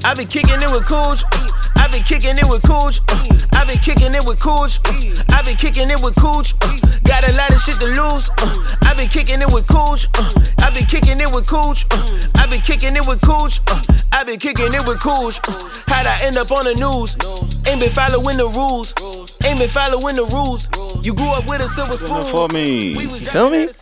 I been kicking it with Coog. I been kicking it with Coog. I been kicking it with Coog. I been kicking it with Coog. Got a lot of shit to lose. I been kicking it with Coog. I been kicking it with Coog. I been kicking it with Coog. I been kicking it with Coog. How'd I end up on the news? Ain't been following the rules. Ain't been following the rules. You grew up with a silver spoon. For me, you feel me?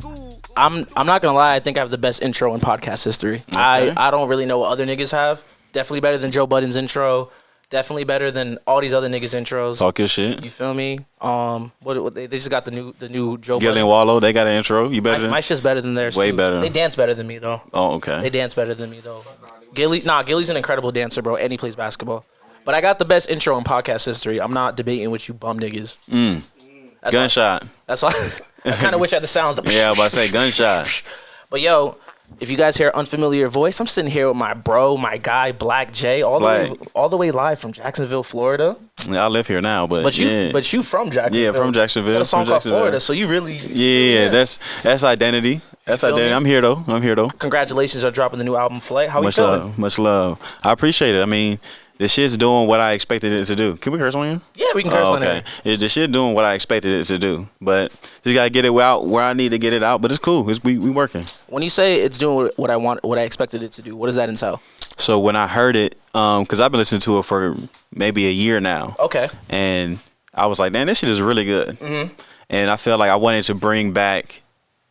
I'm not gonna lie. I think I have the best intro in podcast history. Okay. I don't really know what other niggas have. Definitely better than Joe Budden's intro. Definitely better than all these other niggas' intros. Talk your shit. You feel me? What they just got the new Joe Gilly Budden. and Wallow, they got an intro. You better than my shit's better than theirs. Way too. better. They dance better than me though. Oh, okay. They dance better than me though. Gilly's an incredible dancer, bro, and he plays basketball. But I got the best intro in podcast history. I'm not debating with you bum niggas. Gunshot. That's why I kind of wish I had the sounds. Yeah, I was about to say gunshot. But yo, if you guys hear unfamiliar voice, I'm sitting here with my bro, my guy, Blk Jay, all the way live from Jacksonville, Florida. Yeah, I live here now, but you from Jacksonville. Yeah, from Jacksonville. You got a song called Florida, so you really. Yeah, that's identity. That's identity. Me? I'm here though. Congratulations on dropping the new album, Flight. How you feeling? Much love. I appreciate it. I mean, the shit's doing what I expected it to do. Can we curse on you? Yeah, we can curse on it. The shit doing what I expected it to do. But just gotta get it out where I need to get it out. But it's cool. We working. When you say it's doing what I expected it to do, what does that entail? So when I heard it, because I've been listening to it for maybe a year now. Okay. And I was like, man, this shit is really good. Mm-hmm. And I felt like I wanted to bring back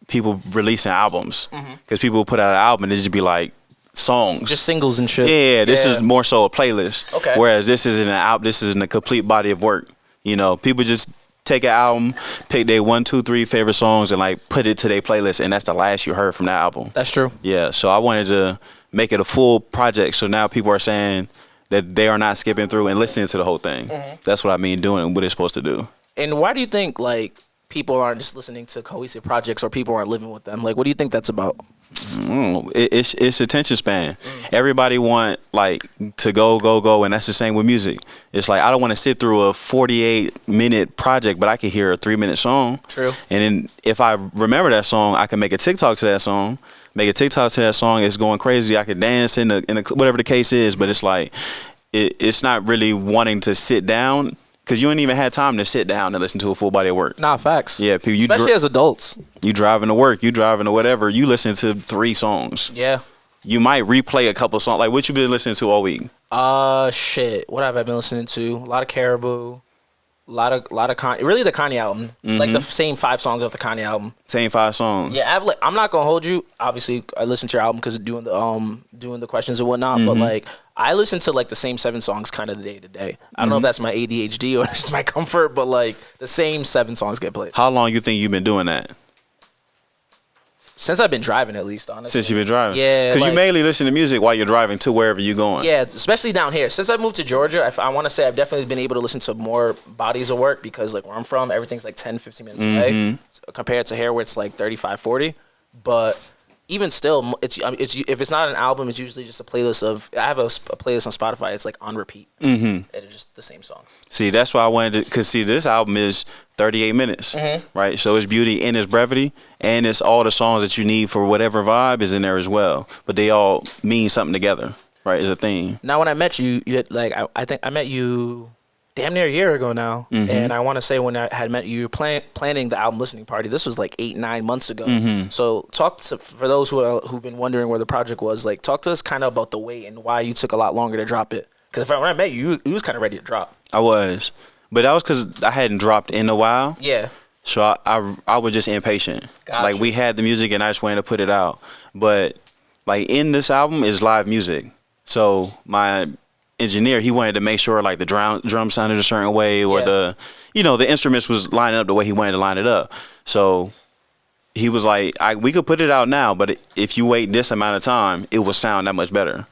people releasing albums. Because people put out an album and it just be like, songs, just singles and shit. Yeah, this is more so a playlist. Okay. Whereas this isn't an album. This isn't a complete body of work. You know, people just take an album, pick their 1, 2, 3 favorite songs, and like put it to their playlist, and that's the last you heard from that album. That's true. Yeah. So I wanted to make it a full project. So now people are saying that they are not skipping through and listening to the whole thing. That's what I mean doing what it's supposed to do. And why do you think like people aren't just listening to cohesive projects, or people aren't living with them? Like, what do you think that's about? It's attention span. Everybody want like to go, and that's the same with music. It's like I don't want to sit through a 48-minute project, but I can hear a 3-minute song. True. And then if I remember that song, I can make a TikTok to that song. It's going crazy. I can dance in the whatever the case is. But it's like it's not really wanting to sit down. Because you ain't even had time to sit down and listen to a full body of work. Nah, facts. Yeah, people. Especially as adults. You driving to work, you driving to whatever. You listen to 3 songs. Yeah. You might replay a couple songs. Like, what you been listening to all week? Shit. What have I been listening to? A lot of Caribou. A lot of Kanye. Really, the Kanye album. Like the same 5 songs off the Kanye album. Same 5 songs. Yeah, I'm not gonna hold you. Obviously, I listened to your album because doing the questions and whatnot. But like, I listen to like the same 7 songs kind of the day to day. I don't know if that's my ADHD or just my comfort, but like the same 7 songs get played. How long you think you've been doing that? Since I've been driving, at least, honestly. Since you've been driving? Yeah. Because you mainly listen to music while you're driving to wherever you're going. Yeah, especially down here. Since I moved to Georgia, I want to say I've definitely been able to listen to more bodies of work because, like, where I'm from, everything's like 10, 15 minutes away compared to here where it's like 35, 40. But even still, it's if it's not an album, it's usually just a playlist of. I have a playlist on Spotify. It's like on repeat, and it's just the same song. See, that's why I wanted to. Because see, this album is 38 minutes, right? So it's beauty and it's brevity, and it's all the songs that you need for whatever vibe is in there as well. But they all mean something together, right? As a theme. Now, when I met you, you had, like I think I met you damn near a year ago now, and I want to say when I had met you, planning the album listening party. This was like 8-9 months ago. So for those who've been wondering where the project was, like talk to us kind of about the wait and why you took a lot longer to drop it. Because when I met you, you was kind of ready to drop. I was, but that was because I hadn't dropped in a while. Yeah. So I was just impatient. Gotcha. Like we had the music and I just wanted to put it out, but like in this album is live music. So my engineer, he wanted to make sure like the drum sounded a certain way, or the instruments was lining up the way he wanted to line it up. So he was like, we could put it out now, but if you wait this amount of time, it will sound that much better.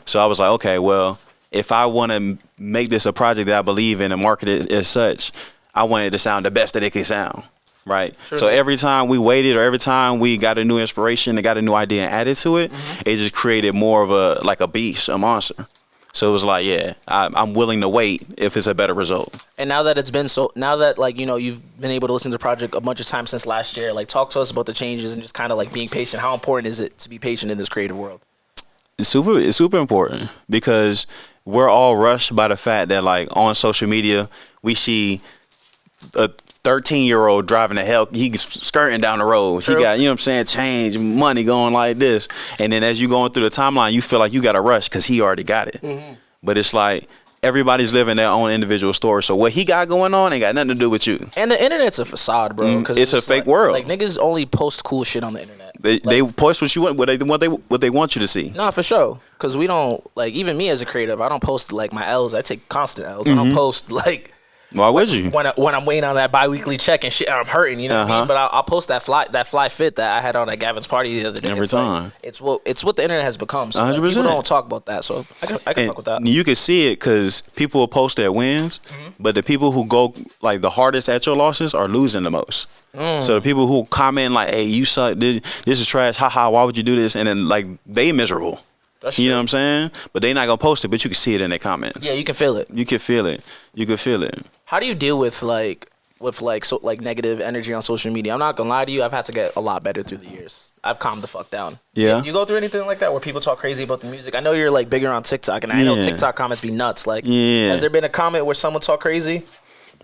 So I was like, okay, well, if I want to make this a project that I believe in and market it as such, I want it to sound the best that it can sound. Right. Sure. So every time we waited, or every time we got a new inspiration and got a new idea and added to it, it just created more of a beast, a monster. So it was like, yeah, I'm willing to wait if it's a better result. And now that you've been able to listen to the project a bunch of times since last year, like talk to us about the changes and just kind of like being patient. How important is it to be patient in this creative world? It's super important because we're all rushed by the fact that like on social media we see a 13-year-old driving a hell, he's skirting down the road. True. He got, you know what I'm saying, change, money going like this. And then as you going through the timeline, you feel like you got to rush because he already got it. Mm-hmm. But it's like everybody's living their own individual story. So what he got going on ain't got nothing to do with you. And the internet's a facade, bro. Cause it's a fake world. Like niggas only post cool shit on the internet. They post what you want, what they want you to see. No, for sure. Cause we don't, like, even me as a creative, I don't post like my L's. I take constant L's. I don't post like. Why would you? When I'm waiting on that bi-weekly check and shit, I'm hurting, you know what I mean? But I'll post that fly fit that I had on at Gavin's party the other day. Every time. Like, it's what the internet has become. So 100%. People don't talk about that. So I can fuck with that. You can see it because people will post their wins, but the people who go like the hardest at your losses are losing the most. So the people who comment like, "Hey, you suck. This is trash. Haha. Why would you do this?" And then like they miserable. That's you true. know what I'm saying? But they not gonna post it, but you can see it in their comments. Yeah, you can feel it. You can feel it. You can feel it. How do you deal with negative energy on social media? I'm not gonna lie to you. I've had to get a lot better through the years. I've calmed the fuck down. Yeah. You go through anything like that where people talk crazy about the music? I know you're like bigger on TikTok, and I know TikTok comments be nuts. Like, has there been a comment where someone talk crazy?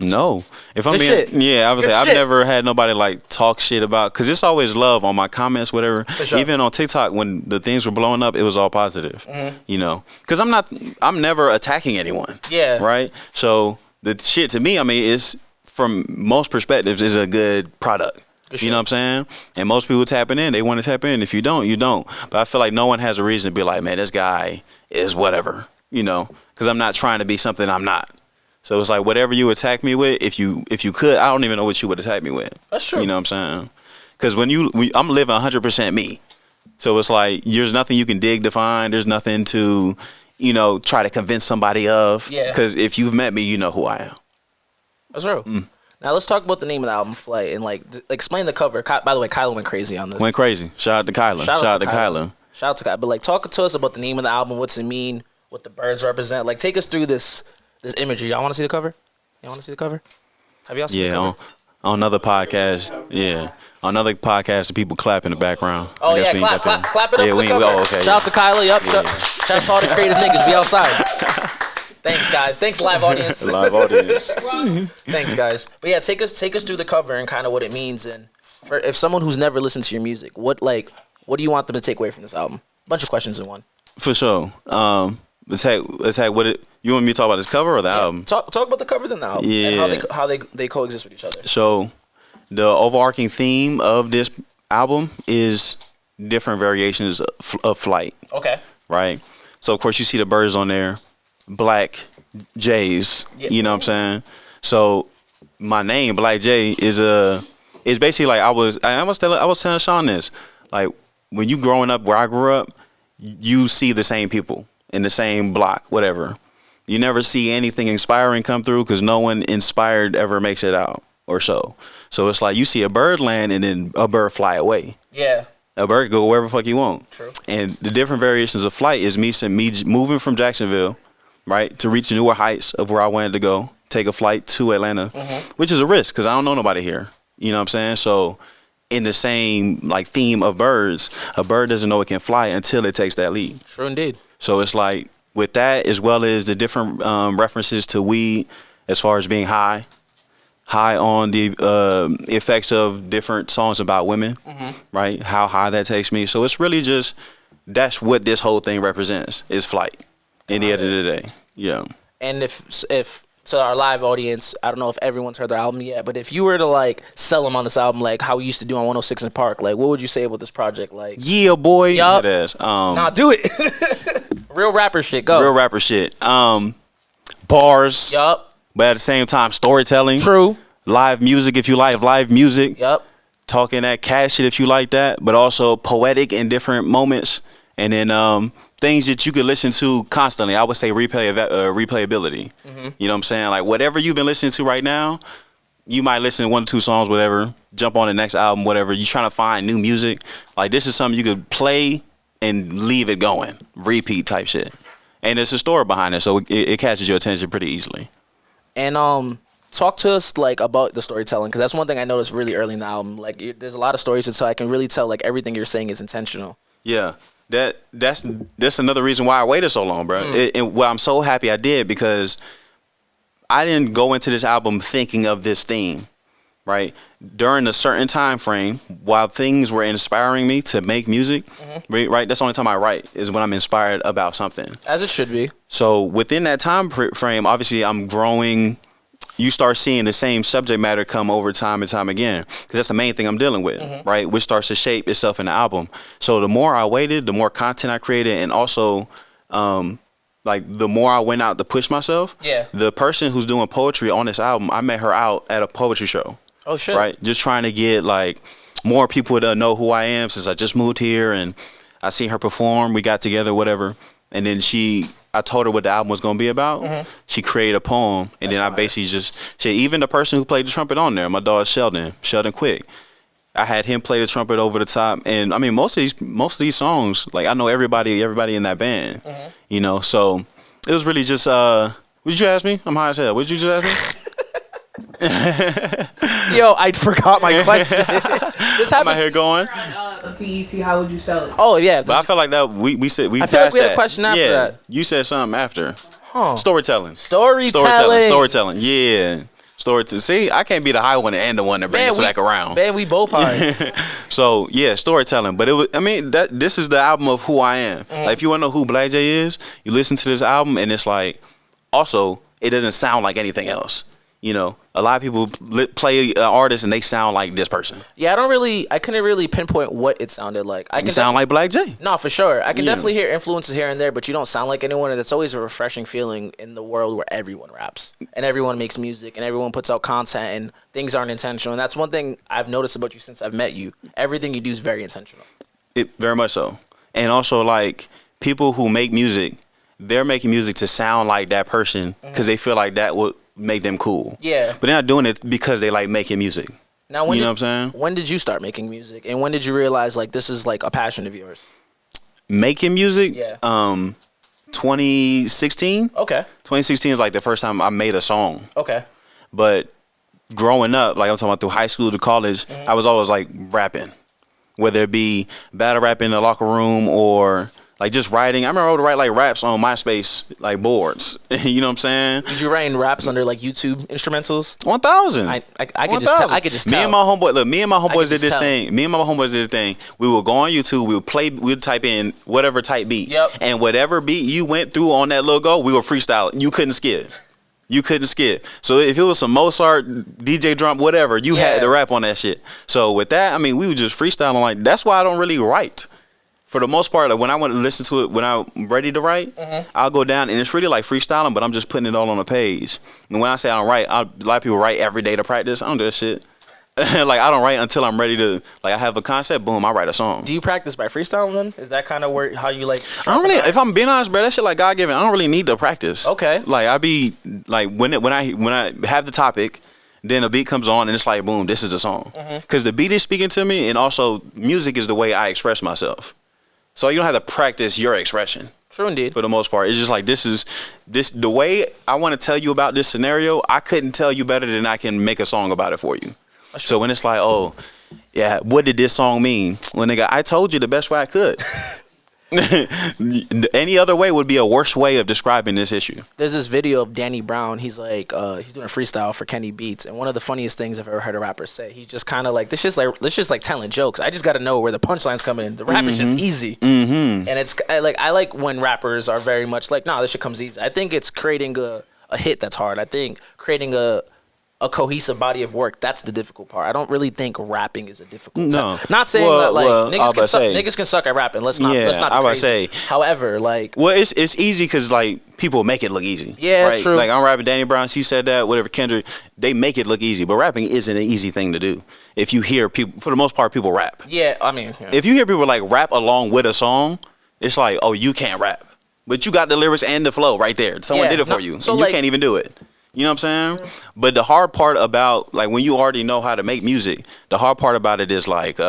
No. If I'm Good being, shit. I would say I've never had nobody like talk shit about, because it's always love on my comments, whatever. Sure. Even on TikTok when the things were blowing up, it was all positive. You know, because I'm never attacking anyone. Yeah. Right. So the shit to me, I mean, is from most perspectives is a good product. You know what I'm saying? And most people tapping in, they want to tap in. If you don't, you don't. But I feel like no one has a reason to be like, man, this guy is whatever. You know, because I'm not trying to be something I'm not. So it's like whatever you attack me with, if you could, I don't even know what you would attack me with. That's true. You know what I'm saying? Because I'm living 100% me. So it's like there's nothing you can dig to find. There's nothing to, try to convince somebody of. Yeah. Because if you've met me, you know who I am. That's true. Now let's talk about the name of the album, Flight, and explain the cover. By the way, Kyla went crazy on this. Went crazy. Shout out to Kyla. Shout out to Kyla. Shout out to Kyla. But talk to us about the name of the album. What's it mean? What the birds represent? Like, take us through this imagery. Y'all want to see the cover? Y'all want to see the cover? Have y'all seen the cover? On another podcast. Yeah. On another podcast, the people clap in the background. Oh, yeah, clap it up for the cover. Okay. Shout out to Kyla. Yup. Yeah. Shout out to all the creative niggas. We outside. Thanks, guys. Thanks, live audience. Live audience. Thanks, guys. But yeah, take us through the cover and kind of what it means. And if someone who's never listened to your music, what do you want them to take away from this album? Bunch of questions in one. For sure. Let's take what you want me to talk about this cover or the album? Talk about the cover then the album. Yeah. And how they coexist with each other. So the overarching theme of this album is different variations of flight. Okay. Right. So of course you see the birds on there, Blk Jays. Yeah. You know what I'm saying? So my name Blk Jay is basically like I was telling Sean this, like when you growing up where I grew up, you see the same people in the same block, whatever. You never see anything inspiring come through because no one inspired ever makes it out or so. So it's like you see a bird land and then a bird fly away. Yeah. A bird go wherever the fuck you want. True. And the different variations of flight is me moving from Jacksonville, right, to reach newer heights of where I wanted to go, take a flight to Atlanta, which is a risk because I don't know nobody here. You know what I'm saying? So in the same like theme of birds, a bird doesn't know it can fly until it takes that leap. True indeed. So it's like with that, as well as the different references to weed, as far as being high on the effects of different songs about women, right? How high that takes me. So it's really just that's what this whole thing represents is flight. In the end of the day, yeah. And if to our live audience, I don't know if everyone's heard their album yet, but if you were to sell them on this album, like how we used to do on 106 in Park, what would you say about this project? Like, yeah, boy, yup. It is. Nah, do it. Real rapper shit. Go. Real rapper shit. Bars. Yup. But at the same time, storytelling. True. Live music if you like live music. Yup. Talking that cash shit if you like that, but also poetic in different moments, and then things that you could listen to constantly. I would say replayability. You know what I'm saying? Like whatever you've been listening to right now, you might listen to 1 or 2 songs, whatever. Jump on the next album, whatever. You trying to find new music. Like this is something you could play and leave it going, repeat type shit. And there's a story behind it, so it catches your attention pretty easily. And talk to us about the storytelling, because that's one thing I noticed really early in the album. There's a lot of stories to tell. I can really tell everything you're saying is intentional. Yeah. that's another reason why I waited so long, bro. And well, I'm so happy I did, because I didn't go into this album thinking of this theme, right? During a certain time frame, while things were inspiring me to make music, right? That's the only time I write, is when I'm inspired about something. As it should be. So within that time frame, obviously I'm growing. You start seeing the same subject matter come over time and time again, because that's the main thing I'm dealing with, right? Which starts to shape itself in the album. So the more I waited, the more content I created, and also like the more I went out to push myself. Yeah. The person who's doing poetry on this album, I met her out at a poetry show. Oh shit. Right? Just trying to get like more people to know who I am, since I just moved here and I seen her perform. We got together, whatever. And then I told her what the album was going to be about. She created a poem, and then I basically even the person who played the trumpet on there, my dog Sheldon Quick, I had him play the trumpet over the top. And I mean, most of these songs, like, I know everybody in that band, you know. So it was really just, what did you ask me? I'm high as hell. What did you just ask me? Yo, I forgot my question. This happened. I'm out here going. BET, how would you sell it? Oh yeah, but I feel like that we said we. I feel like we had a question after that. You said something after. Huh. Storytelling. Yeah. Storytelling. See, I can't be the high one and the one that brings us back around. Man, we both high. So yeah, storytelling. But this is the album of who I am. Like, if you want to know who Blk Jay is, you listen to this album, and it's like, also, it doesn't sound like anything else. You know, a lot of people play an artist and they sound like this person. Yeah, I couldn't really pinpoint what it sounded like. I can sound like Blk Jay. No, for sure. I can definitely hear influences here and there, but you don't sound like anyone. And it's always a refreshing feeling in the world where everyone raps and everyone makes music and everyone puts out content and things aren't intentional. And that's one thing I've noticed about you since I've met you. Everything you do is very intentional. Very much so. And also, like, people who make music, they're making music to sound like that person because they feel like that would make them cool. Yeah. But they're not doing it because they like making music. Now, you know what I'm saying? When did you start making music? And when did you realize, like, this is like a passion of yours? Making music? Yeah. 2016. Okay. 2016 is like the first time I made a song. Okay. But growing up, like I'm talking about through high school to college, I was always like rapping. Whether it be battle rapping in the locker room or like just writing. I remember I would write like raps on MySpace, like boards. You know what I'm saying? Did you write raps under like YouTube instrumentals? 1000. I could just tell. Me and my homeboys did this thing. We would go on YouTube. We'd type in whatever type beat. Yep. And whatever beat you went through on that logo, we would freestyle it. You couldn't skip. So if it was some Mozart, DJ drum, whatever, you had to rap on that shit. So with that, I mean, we were just freestyling. Like, that's why I don't really write. For the most part, like, when I want to listen to it, when I'm ready to write, I'll go down and it's really like freestyling, but I'm just putting it all on a page. And when I say I don't write, a lot of people write every day to practice. I don't do that shit. Like, I don't write until I'm ready to, like, I have a concept, boom, I write a song. Do you practice by freestyling then? Is that kind of how you like? I don't really, if I'm being honest, bro, that shit like God given. I don't really need to practice. Okay. Like, I be like, when I have the topic, then a beat comes on and it's like, boom, this is a song. Because the beat is speaking to me, and also music is the way I express myself. So you don't have to practice your expression. True indeed. For the most part, it's just like the way I want to tell you about this scenario. I couldn't tell you better than I can make a song about it for you. So when it's like, oh, yeah, what did this song mean? When I told you the best way I could. Any other way would be a worse way of describing this issue. There's this video of Danny Brown. He's like, he's doing a freestyle for Kenny Beats, and one of the funniest things I've ever heard a rapper say. He's just kind of like, this just like telling jokes. I just got to know where the punchline's coming in. The rapping shit's easy, and it's like I like when rappers are very much like, nah, this shit comes easy. I think it's creating a hit that's hard. I think creating a cohesive body of work, that's the difficult part. I don't really think rapping is a difficult part. Not saying that like niggas can suck at rapping. Let's not be crazy. However, like, well, it's easy because like people make it look easy. Yeah, right? True. Like, I'm rapping Danny Brown, she said that, whatever, Kendrick, they make it look easy, but rapping isn't an easy thing to do. If you hear people, for the most part, people rap. Yeah, I mean, if you hear people like rap along with a song, it's like, oh, you can't rap, but you got the lyrics and the flow right there. Someone did it for you, so and you can't even do it. You know what I'm saying? But the hard part about, like, when you already know how to make music, the hard part about it is, like,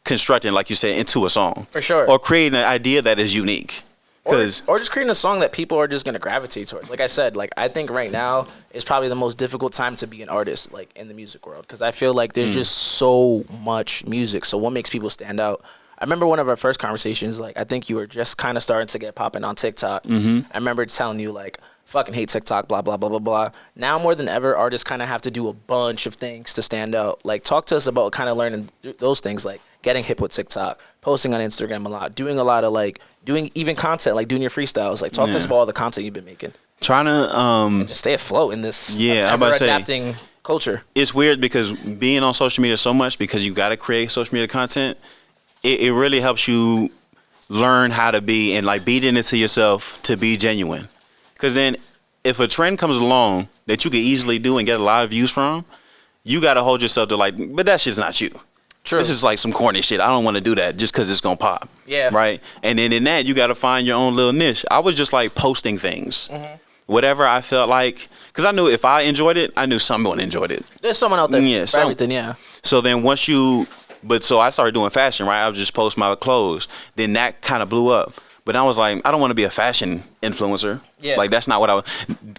constructing, like you said, into a song. For sure. Or creating an idea that is unique. Or just creating a song that people are just going to gravitate towards. Like I said, like, I think right now is probably the most difficult time to be an artist, like, in the music world. Because I feel like there's just so much music. So what makes people stand out? I remember one of our first conversations, like, I think you were just kind of starting to get popping on TikTok. Mm-hmm. I remember telling you, like, fucking hate TikTok, blah, blah, blah, blah, blah. Now more than ever, artists kind of have to do a bunch of things to stand out. Like, talk to us about kind of learning those things, like getting hip with TikTok, posting on Instagram a lot, doing a lot of, like, doing even content, like doing your freestyles. Like, talk to us about all the content you've been making. Trying to and just stay afloat in this ever-adapting culture. It's weird because being on social media so much, because you got to create social media content, it really helps you learn how to be and, like, beating it to yourself to be genuine. Because then if a trend comes along that you can easily do and get a lot of views from, you got to hold yourself to, like, but that shit's not you. True. This is like some corny shit. I don't want to do that just because it's going to pop. Yeah. Right? And then in that, you got to find your own little niche. I was just, like, posting things. Mm-hmm. Whatever I felt like. Because I knew if I enjoyed it, I knew someone enjoyed it. There's someone out there for everything, yeah. So then once so I started doing fashion, right? I would just post my clothes. Then that kind of blew up. But I was like, I don't want to be a fashion influencer. Yeah. Like, that's not what I was.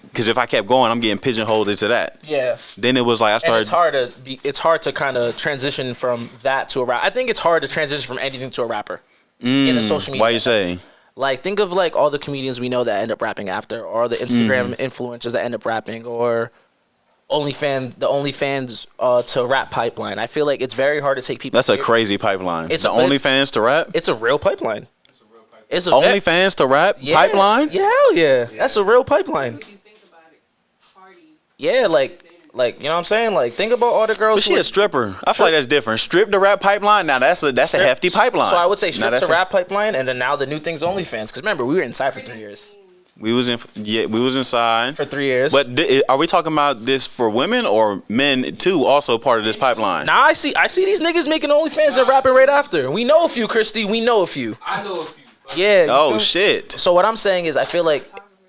Because if I kept going, I'm getting pigeonholed into that. Yeah. Then it was like I started. And it's hard to kind of transition from that to a rap. I think it's hard to transition from anything to a rapper in a social media. Why you say? Like, think of, like, all the comedians we know that end up rapping after, or the Instagram influencers that end up rapping, or the OnlyFans to rap pipeline. I feel like it's very hard to take people. That's a crazy pipeline. It's the OnlyFans to rap? It's a real pipeline. It's a OnlyFans to rap pipeline? Yeah, hell yeah. That's a real pipeline. If you think about it, Cardi. Yeah, like, you know what I'm saying? Like, think about all the girls. But she a stripper. I feel like that's different. Strip to rap pipeline. Now that's a hefty pipeline. So I would say strip to rap pipeline, and then now the new thing's OnlyFans. Because remember, we were inside for 3 years. We was inside for 3 years. But are we talking about this for women or men too? Also part of this pipeline. Nah, I see these niggas making OnlyFans and rapping right after. We know a few, Christy. We know a few. I know a few. Yeah. Oh shit. So what I'm saying is, I feel like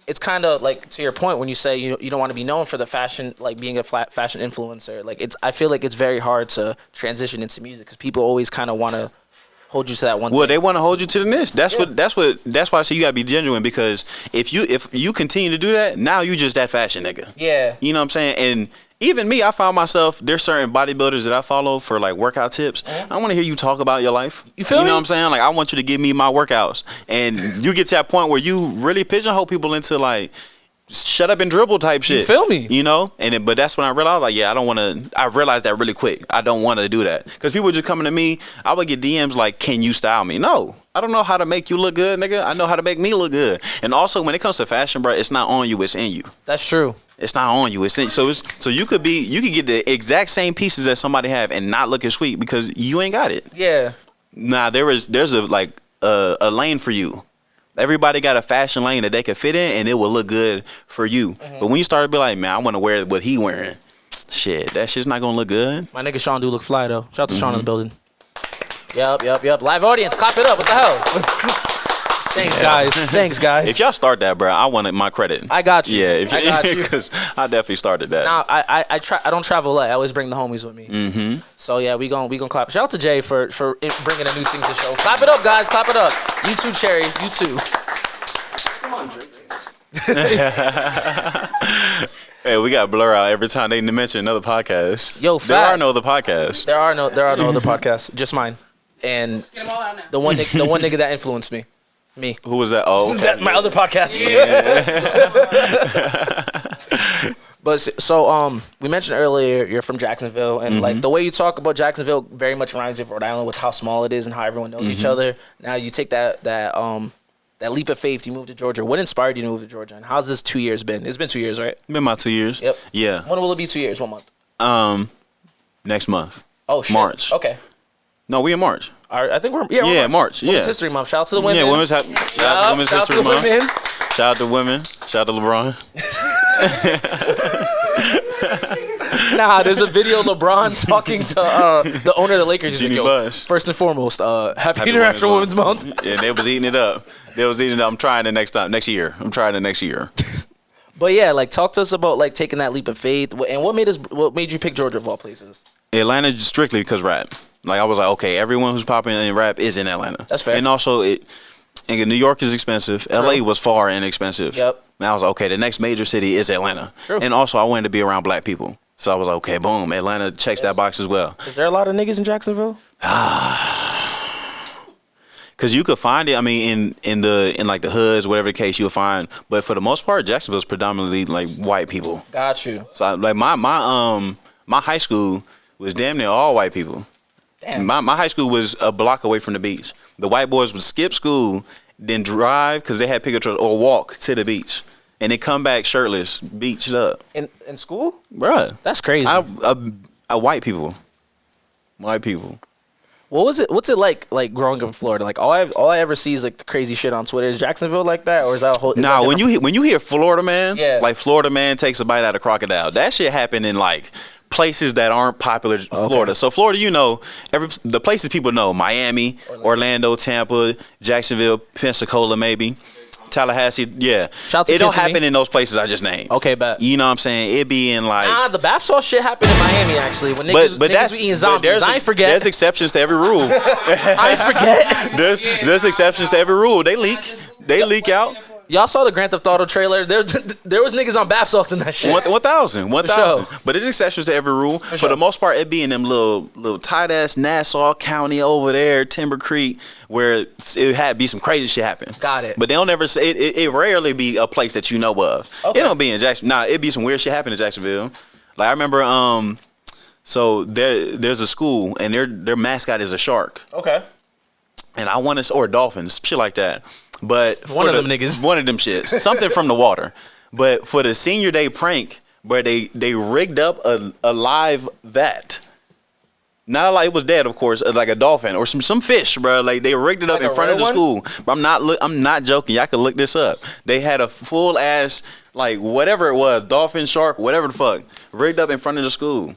it's kind of like, to your point when you say you don't want to be known for the fashion, like being a fashion influencer. Like, I feel like it's very hard to transition into music because people always kind of want to hold you to that one thing. Well, they want to hold you to the niche. That's why I say you gotta be genuine, because if you continue to do that, now you just that fashion nigga. Yeah. You know what I'm saying? And even me, I found myself, there's certain bodybuilders that I follow for, like, workout tips. I want to hear you talk about your life. You feel me? You know what I'm saying? Like, I want you to give me my workouts. And you get to that point where you really pigeonhole people into, like, shut up and dribble type shit. You feel me? You know? But that's when I realized, like, yeah, I realized that really quick. I don't want to do that. Because people just coming to me, I would get DMs like, can you style me? No. I don't know how to make you look good, nigga. I know how to make me look good. And also, when it comes to fashion, bro, it's not on you, it's in you. That's true. It's not on you. So you could get the exact same pieces that somebody have and not looking sweet because you ain't got it. Yeah. Nah, there's a lane for you. Everybody got a fashion lane that they can fit in and it will look good for you. Mm-hmm. But when you start to be like, man, I want to wear what he wearing, shit, that shit's not gonna look good. My nigga Sean do look fly though. Shout out to Sean in the building. Yup. Live audience, clap it up. What the hell? Thanks, guys. If y'all start that, bro, I wanted my credit. I got you. Yeah, I got you. Because I definitely started that. Nah, I don't travel light. I always bring the homies with me. Mm-hmm. So yeah, we gonna clap. Shout out to Jay for bringing a new thing to the show. Clap it up, guys. Clap it up. You too, Cherry. You too. Come on, Drake. Hey, we got blur out every time they mention another podcast. Yo, fact. There are no other podcasts. There are no other podcasts. Just mine. And the one nigga that influenced me. Me. Who was that? Oh, okay. My other podcast. Yeah. But so we mentioned earlier you're from Jacksonville, and like the way you talk about Jacksonville very much reminds me of Rhode Island with how small it is and how everyone knows each other. Now you take that leap of faith, you moved to Georgia. What inspired you to move to Georgia, and how's this 2 years been? It's been 2 years, right? Been about 2 years. Yep. Yeah. When will it be 2 years? What month? Next month. Oh shit. March. Okay. No, we in March. I think we're March. Women's History Month. Shout out to the women. Yeah, Women's History Month. Women. Shout out to women. Shout out to LeBron. Nah, there's a video of LeBron talking to the owner of the Lakers. He's Jimmy like, Bush. First and foremost, happy International Women's Month. Yeah, they was eating it up. I'm trying it next year. But yeah, like, talk to us about like taking that leap of faith, and what made you pick Georgia of all places? Atlanta just strictly because rap. Like, I was like, okay, everyone who's popping in rap is in Atlanta. That's fair. And also, New York is expensive. LA was far inexpensive. Yep. And I was like, okay, the next major city is Atlanta. True. And also, I wanted to be around black people. So I was like, okay, boom, Atlanta checks that box as well. Is there a lot of niggas in Jacksonville? Cause you could find it. I mean, in like the hoods, whatever the case, you'll find. But for the most part, Jacksonville's predominantly like white people. Got you. So like my high school was damn near all white people. Damn. My high school was a block away from the beach. The white boys would skip school, then drive because they had pickup trucks or walk to the beach, and they come back shirtless, beached up. In school, Bruh, that's crazy. White people. White people. What's it like growing up in Florida? Like all I ever see is like the crazy shit on Twitter. Is Jacksonville like that, or is that a whole? Nah, when you hear Florida man, Yeah. like Florida man takes a bite out of crocodile. That shit happened in like places that aren't popular in Florida. So Florida, you know, the places people know: Miami, Orlando, Tampa, Jacksonville, Pensacola, maybe. Tallahassee, yeah. Shout to it don't Kissimmee. happen in those places I just named. Okay, bet. You know what I'm saying? It be in like. The bath salt shit happened in Miami actually. When niggas be eating zombies. I ain't forget. There's exceptions to every rule. I ain't forget. there's exceptions to every rule. They leak out. Y'all saw the Grand Theft Auto trailer. There was niggas on bath salts in that shit. 1,000. sure. But there's exceptions to every rule. For sure. the most part, it be in them little tight ass Nassau County over there, Timber Creek, where it had be some crazy shit happen. Got it. But they'll never say it rarely be a place that you know of. Okay. It don't be in Jackson. Nah, it be some weird shit happen in Jacksonville. Like I remember, so there's a school and their mascot is a shark. Okay. And I want to, or dolphins, shit like that. But One of them niggas. One of them shits. Something from the water. But for the senior day prank, where they rigged up a live vat. Not like it was dead, of course, like a dolphin or some fish, bro. Like they rigged it up Like in front of the real school. But I'm not joking. Y'all can look this up. They had a full ass, like whatever it was, dolphin, shark, whatever the fuck, rigged up in front of the school.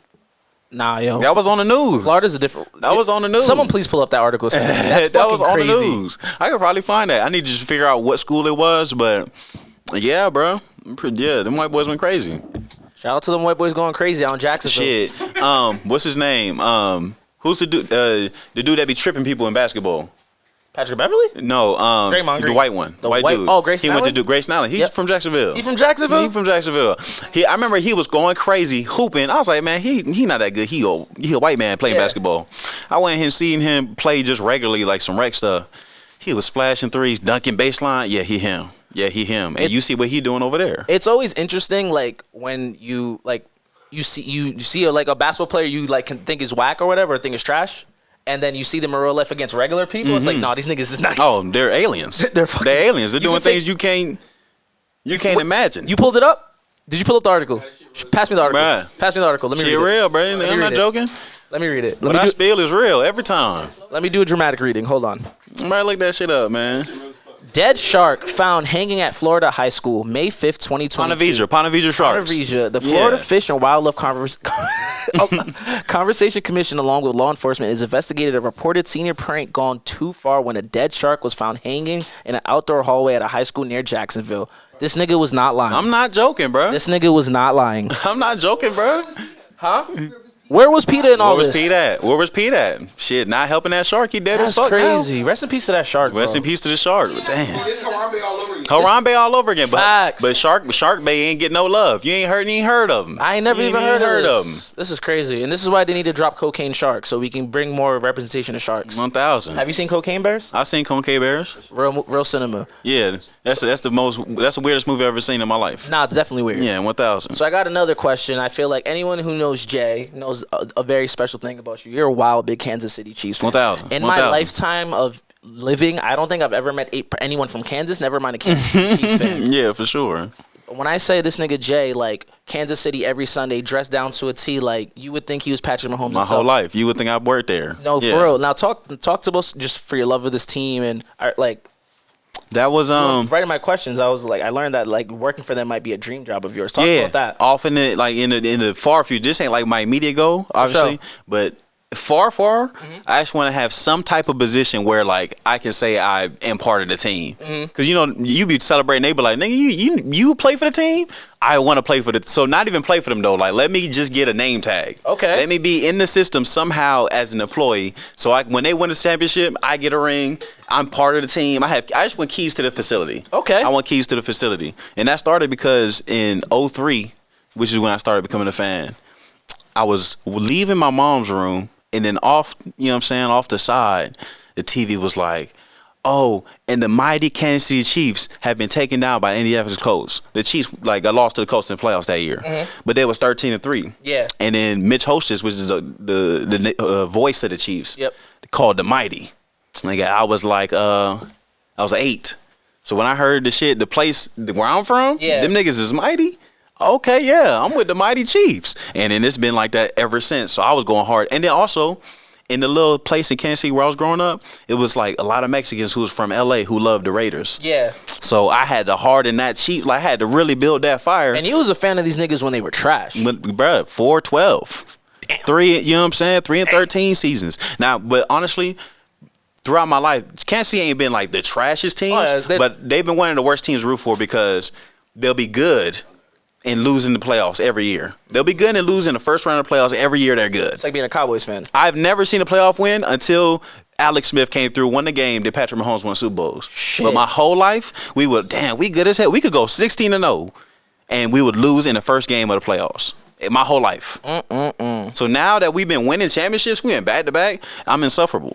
Nah, yo. That was on the news. Florida's a different. That was on the news. Someone please pull up that article. That's that was on crazy. the news. I could probably find that. I need to just figure out what school it was, but yeah, bro. Them white boys went crazy. Shout out to them white boys going crazy out in Jacksonville. Shit. What's his name? Who's the dude that be tripping people in basketball? Patrick Beverly? No, Draymond the Green. white one. The white white- dude. oh, Grayson He went Allen? to do Grayson Allen. He's from Jacksonville. He from Jacksonville? He from Jacksonville. I remember he was going crazy hooping. I was like, man, he not that good. He a white man playing basketball. I went and seen him play just regularly, like some rec stuff. He was splashing threes, dunking baseline. Yeah, he him. And you see what he doing over there. It's always interesting, like when you see like a basketball player you like can think is whack or whatever, or think is trash, and then you see them in real life against regular people. It's like, nah, these niggas is nice. Oh, they're aliens. They're fucking- They're aliens. They're You doing can things you can't imagine. You pulled it up? Did you pull up the article? Pass me the article. Bruh. Pass me the article. Let me Shit read it. real, bro. me I'm read not it. joking. Let me read it. What I spill is real every time. Let me do a dramatic reading. Hold on. Somebody look that shit up, man. Dead shark found hanging at Florida high school, May 5th, 2022. Pontevedra sharks. Pontevedra. The Florida Yeah. Fish and Wildlife Conservation Commission, along with law enforcement, has investigated a reported senior prank gone too far when a dead shark was found hanging in an outdoor hallway at a high school near Jacksonville. This nigga was not lying. I'm not joking, bro. This nigga was not lying. I'm not joking, bro. Huh? Where was Peter in all Where was this? Pete at? Where was Pete at? Shit, not helping that shark. He dead That's as fuck crazy. Rest in peace to that shark, now. Rest bro. in peace to the shark. Damn. It's Harambe all over again. Harambe all over again. Facts. But Shark Bay ain't getting no love. You ain't heard of him. I ain't never You even ain't heard of him. this. This is crazy. And this is why they need to drop cocaine sharks so we can bring more representation of sharks. 1,000. Have you seen Cocaine Bears? I seen Concave Bears. Real cinema. Yeah, that's the weirdest movie I've ever seen in my life. Nah, it's definitely weird. Yeah, 1,000. So I got another question. I feel like anyone who knows Jay knows a very special thing about you. You're a wild, big Kansas City Chiefs fan. 1,000. In my 1,000. lifetime of living, I don't think I've ever met anyone from Kansas, never mind a Kansas City Chiefs fan. Yeah, for sure. When I say this nigga Jay, like Kansas City every Sunday, dressed down to a T, like you would think he was Patrick Mahomes My himself. whole life, you would think I worked there. No, Yeah. for real. Now talk to us just for your love of this team and like That was writing my questions. I was like, I learned that like working for them might be a dream job of yours. Talk about that. Often in the far future. This ain't like my immediate goal, obviously, but far, I just want to have some type of position where like I can say I am part of the team. Because you be celebrating, they be like, nigga, you play for the team. I want to play for so not even play for them though. Like let me just get a name tag. Okay. Let me be in the system somehow as an employee. So when they win the championship, I get a ring. I'm part of the team. I just want keys to the facility. Okay. I want keys to the facility, and that started because in 2003, which is when I started becoming a fan. I was leaving my mom's room, and then off the side, the TV was like, Oh, and the mighty Kansas City Chiefs have been taken down by Indianapolis Colts. The Chiefs got lost to the Colts in the playoffs that year, but they was 13-3. Yeah. And then Mitch Hostess, which is the voice of the Chiefs, called the mighty. Nigga, I was like, I was 8. So when I heard the shit, the place where I'm from, them niggas is mighty. Okay, yeah, I'm with the mighty Chiefs, and then it's been like that ever since. So I was going hard, and then also, in the little place in Kansas City where I was growing up, it was like a lot of Mexicans who was from LA who loved the Raiders. Yeah. So I had to harden that cheap. Like I had to really build that fire. And you was a fan of these niggas when they were trash. Bruh, 4-12. 3, you know what I'm saying? 3-13 seasons. Now, but honestly, throughout my life, Kansas City ain't been like the trashiest teams, but they've been one of the worst teams to root for because they'll be good and losing the playoffs every year. They'll be good and losing the first round of the playoffs every year. They're good. It's like being a Cowboys fan. I've never seen a playoff win until Alex Smith came through, won the game that Patrick Mahomes won Super Bowls. Shit. But my whole life, we good as hell. We could go 16-0, and we would lose in the first game of the playoffs. My whole life. So now that we've been winning championships, we went back to back. I'm insufferable.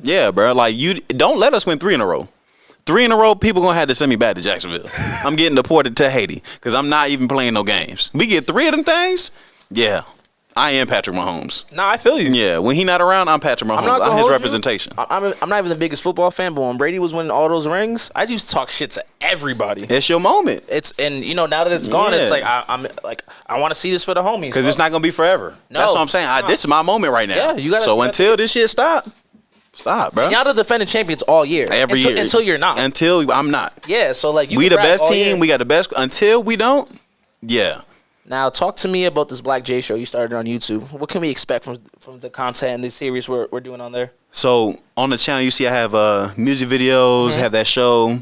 Yeah, bro. Like you don't let us win 3 in a row. 3 in a row, people gonna have to send me back to Jacksonville. I'm getting deported to Haiti because I'm not even playing no games. We get 3 of them things, yeah. I am Patrick Mahomes. Nah, I feel you. Yeah, when he not around, I'm Patrick Mahomes. I'm his representation. I'm not even the biggest football fan, but when Brady was winning all those rings, I used to talk shit to everybody. It's your moment. And now that it's gone, it's like I want to see this for the homies because it's not gonna be forever. No. That's what I'm saying. This is my moment right now. Yeah, you gotta. So until this shit stop, bro. Y'all the defending champions all year. Every year. Until you're not. Until I'm not. Yeah, so like we the best team. We got the best. Until we don't. Yeah. Now talk to me about this Blk Jay show you started on YouTube. What can we expect from the content and the series we're doing on there? So on the channel, you see I have music videos, have that show,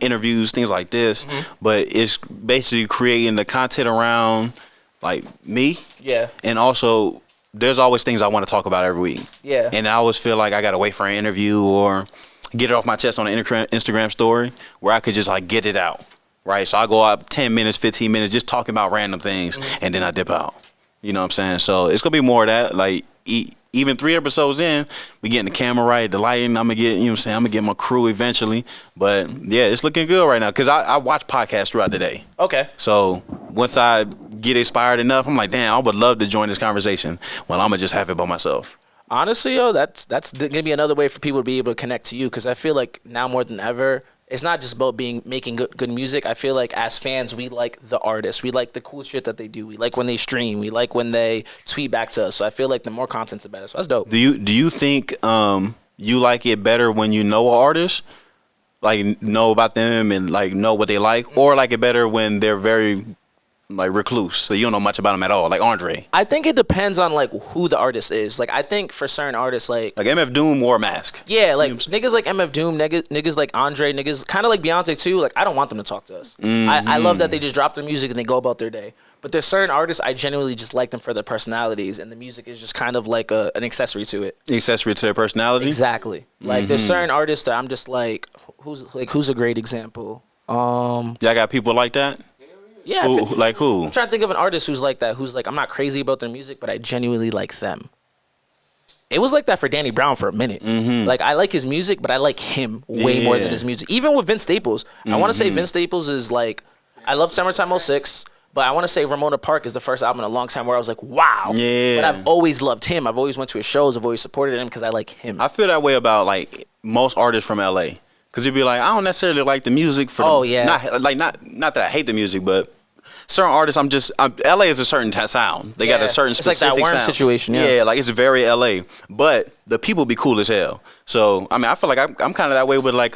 interviews, things like this. But it's basically creating the content around like me. Yeah. And also, there's always things I want to talk about every week. Yeah. And I always feel like I got to wait for an interview or get it off my chest on an Instagram story where I could just like get it out. Right. So I go out 10 minutes, 15 minutes just talking about random things and then I dip out. You know what I'm saying? So it's going to be more of that. Like even 3 episodes in, we getting the camera right, the lighting. I'm going to get, you know what I'm saying? I'm going to get my crew eventually. But yeah, it's looking good right now because I watch podcasts throughout the day. Okay. So once I get inspired enough, I'm like, damn, I would love to join this conversation. Well, I'm going to just have it by myself. Honestly, yo, that's going to be another way for people to be able to connect to you because I feel like now more than ever, it's not just about making good music. I feel like as fans, we like the artists. We like the cool shit that they do. We like when they stream. We like when they tweet back to us. So I feel like the more content's the better. So that's dope. Do you think you like it better when you know an artist, like know about them and like know what they like, or like it better when they're very like recluse, so you don't know much about them at all, like Andre? I think it depends on like who the artist is. Like I think for certain artists, like MF Doom wore a mask. Yeah, like niggas like MF Doom, niggas like Andre, niggas kind of like Beyonce too. Like I don't want them to talk to us. I love that they just drop their music and they go about their day. But there's certain artists I genuinely just like them for their personalities, and the music is just kind of like an accessory to it. Accessory to their personality. Exactly. Like there's certain artists that I'm just like, who's a great example? Y'all got people like that? Yeah. Like who? I'm trying to think of an artist who's like that, who's like, I'm not crazy about their music, but I genuinely like them. It was like that for Danny Brown for a minute. Like, I like his music, but I like him way more than his music. Even with Vince Staples. I want to say Vince Staples is like, I love Summertime '06, but I want to say Ramona Park is the first album in a long time where I was like, wow. Yeah. But I've always loved him. I've always went to his shoys. I've always supported him because I like him. I feel that way about like most artists from LA. Because you'd be like, I don't necessarily like the music for not that I hate the music, but certain artists, LA is a certain sound. They got a certain specific sound. It's like that Worm situation, yeah. Like it's very LA. But the people be cool as hell. So, I mean, I feel like I'm kind of that way with like,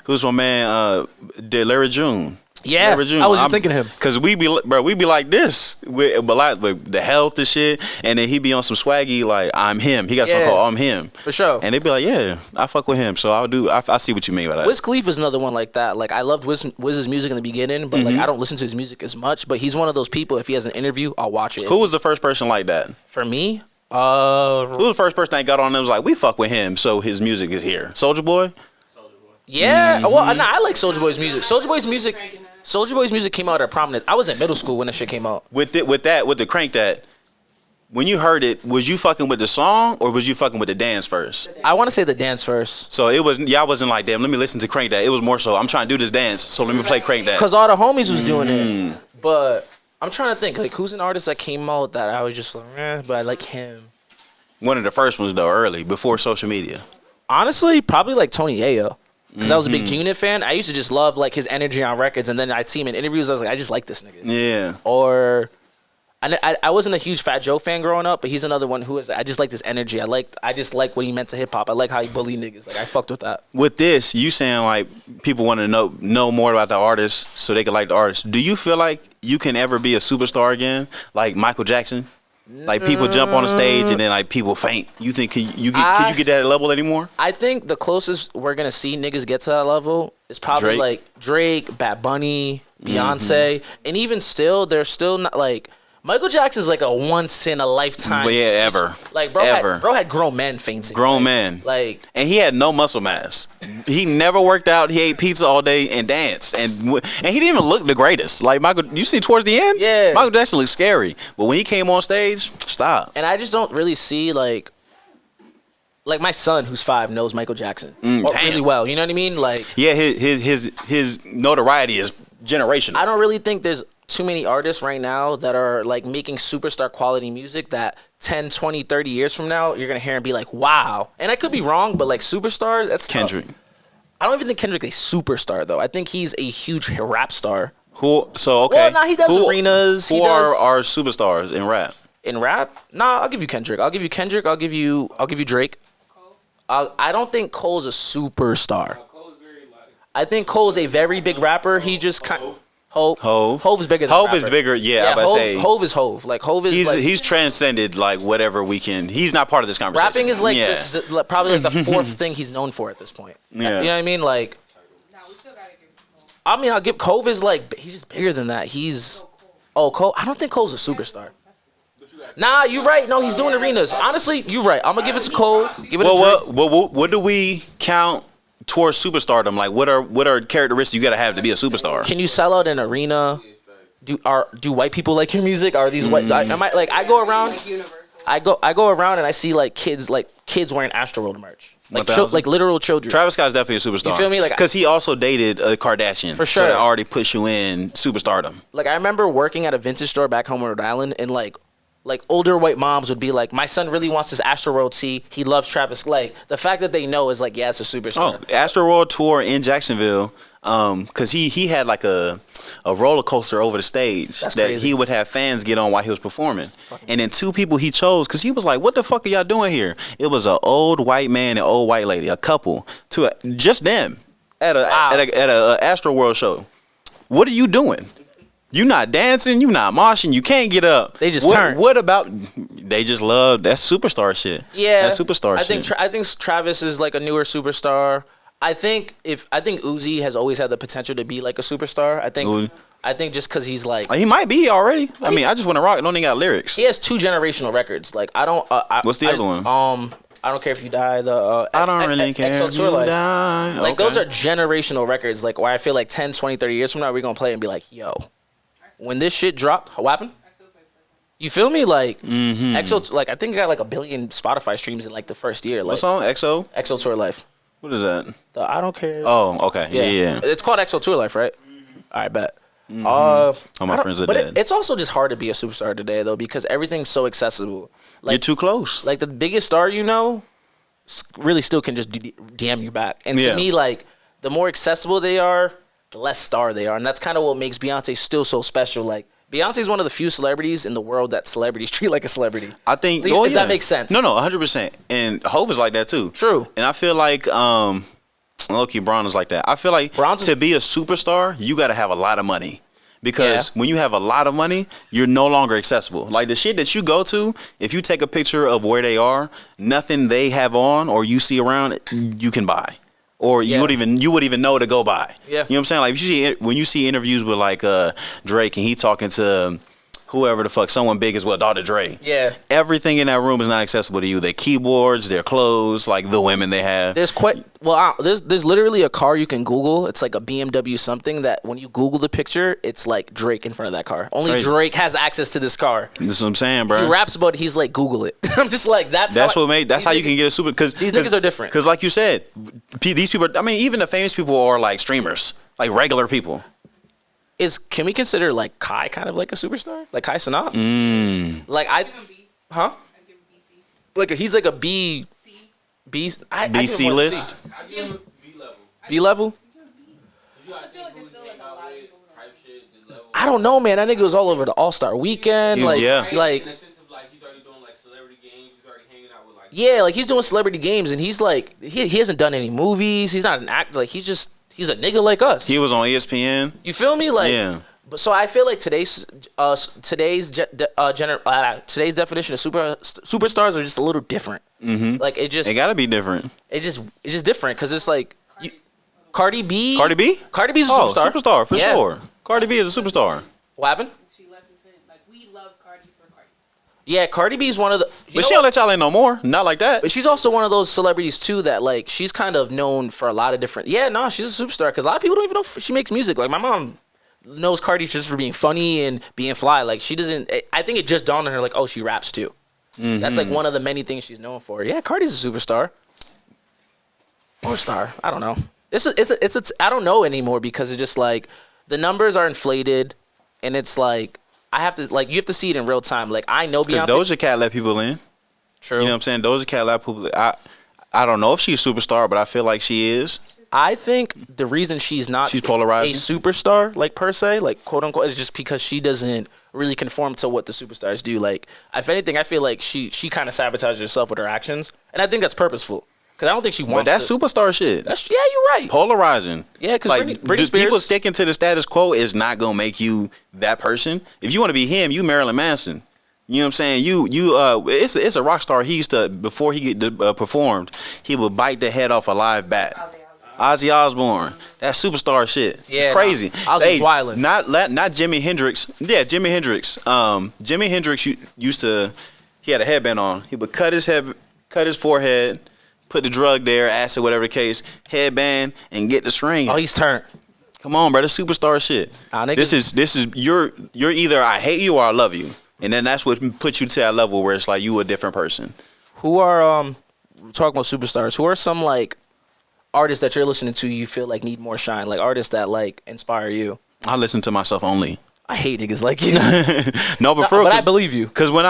who's my man, Larry June. Yeah, I was just thinking of him. Because we be like this with the health and shit. And then he be on some swaggy, like, I'm him. He got something called I'm him. For sure. And they be like, yeah, I fuck with him. So I see what you mean by that. Wiz Khalifa is another one like that. Like, I loved Wiz's music in the beginning, but like I don't listen to his music as much. But he's one of those people, if he has an interview, I'll watch it. Who was the first person like that? For me? Who was the first person that got on and was like, we fuck with him, so his music is here? Soulja Boy? Yeah. Well, I like Soulja Boy's music. Soulja Boy's music came out at prominent. I was in middle school when that shit came out. With the Crank That. when you heard it, was you fucking with the song or was you fucking with the dance first? I want to say the dance first. So it was, y'all wasn't like, damn, let me listen to Crank That. It was more so, I'm trying to do this dance, so let me play Crank That. Because all the homies was doing it. But I'm trying to think, like, who's an artist that came out that I was just like, but I like him. One of the first ones, though, early, before social media. Honestly, probably like Tony Ayo. Because I was a big G-Unit fan. I used to just love, like, his energy on records. And then I'd see him in interviews. I was like, I just like this nigga. Yeah. Or... I wasn't a huge Fat Joe fan growing up, but he's another one who is. I just like this energy. I just like what he meant to hip hop. I like how he bullied niggas. Like I fucked with that. With this, you saying like people want to know more about the artist so they can like the artist. Do you feel like you can ever be a superstar again, like Michael Jackson? Like people jump on the stage and then like people faint. You think can you get that level anymore? I think the closest we're gonna see niggas get to that level is probably Drake? like Drake, Bad Bunny, Beyonce, and even still, they're still not like. Michael Jackson's like a once in a lifetime. But yeah, ever. Like bro had grown men fainting. Grown men. Like, and he had no muscle mass. He never worked out. He ate pizza all day and danced, and he didn't even look the greatest. Like Michael, you see towards the end, Yeah. Michael Jackson looked scary, but when he came on stage, stop. and I just don't really see like my son who's 5 knows Michael Jackson Damn. really well. You know what I mean? Like Yeah, his notoriety is generational. I don't really think there's too many artists right now that are like making superstar quality music that 10, 20, 30 years from now you're gonna hear and be like, wow. And I could be wrong, but like superstars, that's Kendrick. tough. I don't even think Kendrick's a superstar though. I think he's a huge rap star. Okay. Well, nah, he does arenas. Who are our superstars in rap? In rap? Nah, I'll give you Kendrick. I'll give you Drake. I don't think Cole's a superstar. I think Cole's a very big rapper. He just kind of Hove is bigger than Hove rapper. is bigger, yeah, I Hove, say. Hove is Hove. Like Hove is He's transcended like whatever we can. He's not part of this conversation. rapping is like yeah. probably like the fourth thing he's known for at this point. Yeah. You know what I mean? Like No, we still gotta give him Cole. I mean, I'll give Hove is like he's just bigger than that. Cole. I don't think Cole's a superstar. Nah, you're right. No, he's doing arenas. Honestly, you're right. I'm gonna give it to Cole. Give it to Drake. What do we count towards superstardom? Like what are characteristics you gotta have to be a superstar? Can you sell out an arena? Do white people like your music? Are these white? I go around. Like universal. I go around and I see like kids wearing Astroworld merch, like 1000. like literal children. Travis Scott's definitely a superstar. You feel me? Like because he also dated a Kardashian, For sure. So that already puts you in superstardom. Like I remember working at a vintage store back home in Rhode Island, and like older white moms would be like, "My son really wants this Astroworld tee. He loves Travis." Like the fact that they know is like, yeah, it's a superstar. Oh, Astroworld tour in Jacksonville, because he had like a roller coaster over the stage That's that crazy. he would have fans get on while he was performing. And then 2 people he chose because he was like, "What the fuck are y'all doing here?" It was an old white man and old white lady, a couple, just them at a Astroworld show. What are you doing? You not dancing, you not moshing, you can't get up. They just turn. What about? They just love that superstar shit. Yeah, that superstar I shit. think I think Travis is like a newer superstar. I think Uzi has always had the potential to be like a superstar. I think just because he's like He might be already. I mean, I just want to rock. Don't even got lyrics. he has 2 generational records. Like I don't. What's the other one? I don't care if you die. I don't really care XO if Tour you Life. die. Like Okay. those are generational records. Like where I feel like 10, 20, 30 years from now we're gonna play and be like, yo, when this shit dropped, what happened? I still play for him. You feel me? Like Mm-hmm. EXO, like I think it got like 1 billion Spotify streams in like the first year. Like What song? EXO? EXO Tour Life. What is that? The I don't care. Oh, okay. Yeah. It's called EXO Tour Life, right? All right, bet. All my I don't- friends are but dead. it's also just hard to be a superstar today though because everything's so accessible. Like You're too close. like the biggest star you know really still can just DM you back. And Yeah. to me, like the more accessible they are, the less star they are, and that's kind of what makes Beyonce still so special. Like Beyonce's one of the few celebrities in the world that celebrities treat like a celebrity. I think. If that makes sense. No, 100%. And Hov is like that too. True. And I feel like low-key Braun is like that. I feel like to be a superstar, you got to have a lot of money. Because when you have a lot of money, you're no longer accessible. Like the shit that you go to, if you take a picture of where they are, nothing they have on or you see around, you can buy. Or you would even know to go buy. Yeah. You know what I'm saying? Like when you see interviews with like Drake and he talking to whoever the fuck, someone big as well, Dr. Dre. Yeah. Everything in that room is not accessible to you. Their keyboards, their clothes, like the women they have. There's literally a car you can Google. It's like a BMW something that when you Google the picture, it's like Drake in front of that car. Only Crazy. Drake has access to this car. That's what I'm saying, bro. He raps about it. He's like, Google it. I'm just like, that's how you can get a super. Cause these niggas are different. Because like you said, these people. I mean, even the famous people are like streamers, like regular people. Can we consider like Kai kind of like a superstar? Like Kai Cenat? Like Give him B. huh? I give him BC. Like he's like a B. C. B. BC list. I give him B level. B level. You I gotta feel like think there's who still he like hang a out lot of with, people. type shit, the level. I don't know, man. That nigga was all over the All-Star Weekend. Like, Yeah. like in the sense of like he's already doing like celebrity games. He's already hanging out with like. yeah, like he's doing celebrity games, and he's like he hasn't done any movies. He's not an actor. Like he's a nigga like us. He was on ESPN. You feel me? Like Yeah. But so I feel like today's definition of superstars are just a little different. Mm-hmm. Like it It gotta be different. it's just different because it's like Cardi B. Cardi B? Cardi B's a Oh, superstar. superstar for Yeah. sure. Cardi B is a superstar. What happened? She lets us in. Like, we love Cardi for Cardi. Yeah, Cardi B's one of the. But she don't let y'all in no more. Not like that. But she's also one of those celebrities too that like she's kind of known for a lot of different. Yeah, no, she's a superstar because a lot of people don't even know if she makes music. Like my mom knows Cardi just for being funny and being fly. Like she doesn't. I think it just dawned on her like, oh, she raps too. Mm-hmm. That's like one of the many things she's known for. Yeah, Cardi's a superstar. Or star. I don't know. It's I don't know anymore because it's just like the numbers are inflated, and it's like I have to like you have to see it in real time. Like I know Beyonce. Because Doja Cat let people in. True. You know what I'm saying? Doja Cat let people. I don't know if she's a superstar, but I feel like she is. I think the reason she's not She's polarizing. a superstar, like per se, like quote unquote, is just because she doesn't really conform to what the superstars do. Like, if anything, I feel like she kind of sabotages herself with her actions, and I think that's purposeful. Because I don't think she But wants. that's superstar shit. Yeah, you're right. Polarizing. Yeah, because like Britney just people Spears. sticking to the status quo is not gonna make you that person. If you want to be him, you Marilyn Manson. You know what I'm saying? It's a rock star. He used to before he performed, he would bite the head off a live bat. Ozzy Osbourne. That's superstar shit. Yeah, It's crazy. nah, Ozzy's wildin'. Not Jimi Hendrix. Yeah, Jimi Hendrix. Jimi Hendrix used to. He had a headband on. He would cut his forehead, put the drug there, acid, whatever the case, headband, and get the string. Oh, he's turned. Come on, bro. This superstar shit. Niggas- This is you're either I hate you or I love you, and then that's what puts you to that level where it's like you a different person. Who are talking about superstars? Who are some like artists that you're listening to? You feel like need more shine, like artists that like inspire you. I listen to myself only. I hate niggas like you. No, but for real, but I believe you. Because when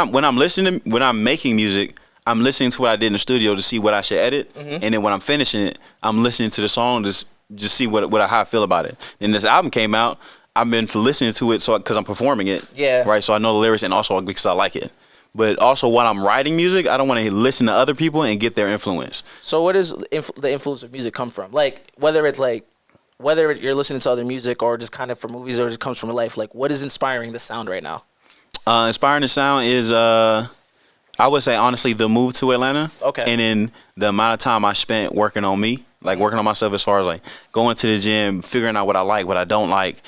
I'm making music, I'm listening to what I did in the studio to see what I should edit, and then when I'm finishing it, I'm listening to the song to just see how I feel about it. And this album came out, I've been listening to it because I'm performing it. Yeah. Right. So I know the lyrics and also because I like it. But also while I'm writing music, I don't want to listen to other people and get their influence. So where does the influence of music come from? Like whether you're listening to other music or just kind of from movies or it just comes from life. Like what is inspiring the sound right now? Inspiring the sound is I would say honestly the move to Atlanta. Okay. And then the amount of time I spent working on me, like working on myself as far as like going to the gym, figuring out what I like, what I don't like,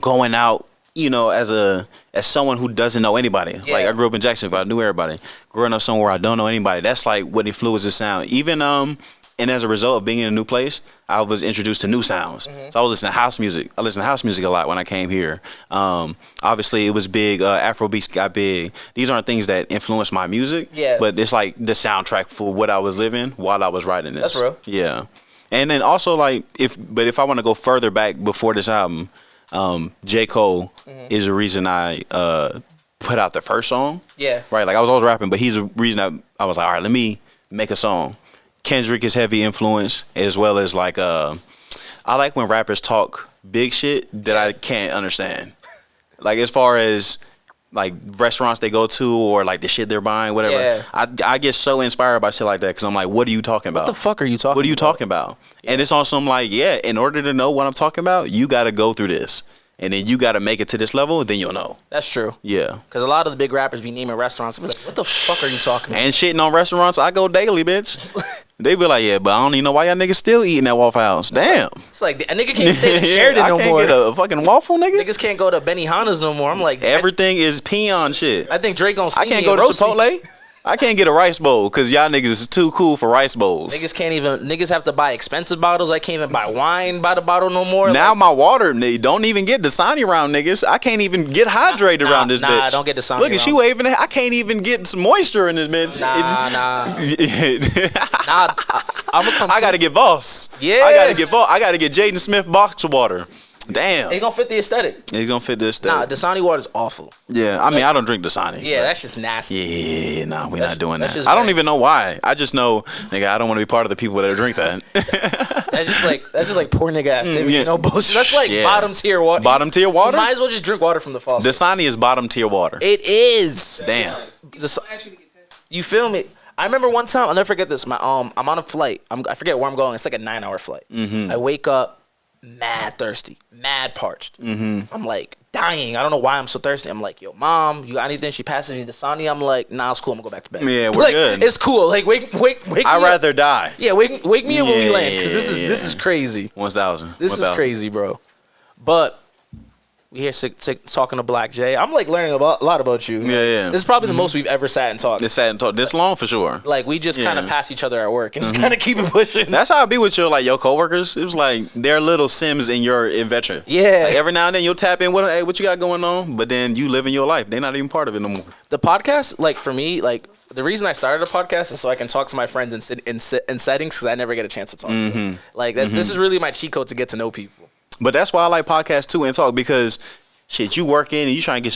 going out, as someone who doesn't know anybody. Yeah. Like I grew up in Jacksonville, I knew everybody. Growing up somewhere I don't know anybody, that's like what influences sound. Even and as a result of being in a new place, I was introduced to new sounds. So I was listening to house music. I listened to house music a lot when I came here. Obviously, it was big. Afrobeats got big. These aren't things that influenced my music. Yeah. But it's like the soundtrack for what I was living while I was writing this. That's real. Yeah. And then also like if I want to go further back before this album, J. Cole is the reason I put out the first song. Yeah. Right. Like I was always rapping, but he's the reason I was like, all right, let me make a song. Kendrick is heavy influence, as well as like I like when rappers talk big shit that I can't understand. Like as far as like restaurants they go to or like the shit they're buying, whatever. Yeah. I get so inspired by shit like that because I'm like, what are you talking about? What the fuck are you talking about? What are you talking about? And it's on some like, yeah, in order to know what I'm talking about, you got to go through this. And then you got to make it to this level, then you'll know. That's true. Yeah. Because a lot of the big rappers be naming restaurants. Be like, what the fuck are you talking about? And shitting on restaurants, I go daily, bitch. They be like, yeah, but I don't even know why y'all niggas still eating at Waffle House. Damn. It's like a nigga can't stay in Sheridan I no can't more. get a fucking waffle, nigga. Niggas can't go to Benihana's no more. I'm like, Everything is peon shit. I think Drake gonna see I can't me go and to roast me. Chipotle. I can't get a rice bowl because y'all niggas is too cool for rice bowls. Niggas have to buy expensive bottles. I can't even buy wine by the bottle no more. Now Like, my water, don't even get Dasani around niggas. I can't even get hydrated around this bitch. Nah, don't get Dasani Look at she around. waving. I can't even get some moisture in this bitch. Nah. I'm gonna come. I gotta get Boss. Yeah. I gotta get Boss. I gotta get Jaden Smith box water. Damn. It gonna fit the aesthetic. It's gonna fit this Nah, stuff. Dasani water's awful. Yeah, I mean, I don't drink Dasani. Yeah, that's just nasty. Yeah, nah, we're not doing that's that. just I don't very- even know why. I just know, nigga, I don't want to be part of the people that drink that. That's just like poor nigga activity. Yeah. No bullshit. That's like Yeah. bottom tier water. Bottom tier water? You might as well just drink water from the faucet. Dasani is bottom tier water. It is. Damn. Actually get tested. You feel me? I remember one time. I'll never forget this. I'm on a flight. I forget where I'm going. It's like a 9-hour flight. Mm-hmm. I wake up mad thirsty, mad parched. Mm-hmm. I'm like dying. I don't know why I'm so thirsty. I'm like, yo, mom, you got anything? She passes me Dasani. I'm like, nah, it's cool. I'm gonna go back to bed. Yeah, we're like, good. It's cool. Like, wake me I'd up. rather die. Yeah, wake me up when we land because this Yeah. is crazy. 1,000. This is crazy, bro. But we here talking to Blk Jay. I'm like learning a lot about you. Yeah. This is probably the most we've ever sat and talked. This sat and talk this long for sure. Like we just kind of Yeah. pass each other at work and just kind of keep it pushing. That's how I be with your coworkers. It was like they're little Sims in your adventure. Yeah. Like every now and then you'll tap in with them, hey, what you got going on? But then you living your life. They're not even part of it no more. The podcast, like for me, like the reason I started a podcast is so I can talk to my friends in settings because I never get a chance to talk to them. Like that, this is really my cheat code to get to know people. But that's why I like podcasts too and talk because shit, you working and you trying to get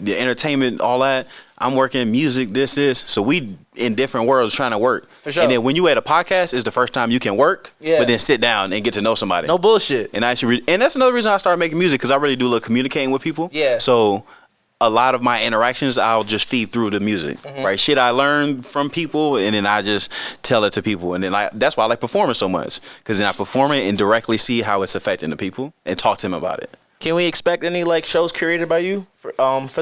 your entertainment, all that. I'm working music, this. So we in different worlds trying to work. For sure. And then when you at a podcast, it's the first time you can work, Yeah. but then sit down and get to know somebody. No bullshit. And and that's another reason I started making music because I really do love communicating with people. Yeah. So a lot of my interactions, I'll just feed through the music, right? Shit I learned from people, and then I just tell it to people, and then that's why I like performing so much because then I perform it and directly see how it's affecting the people and talk to them about it. Can we expect any like shows curated by you for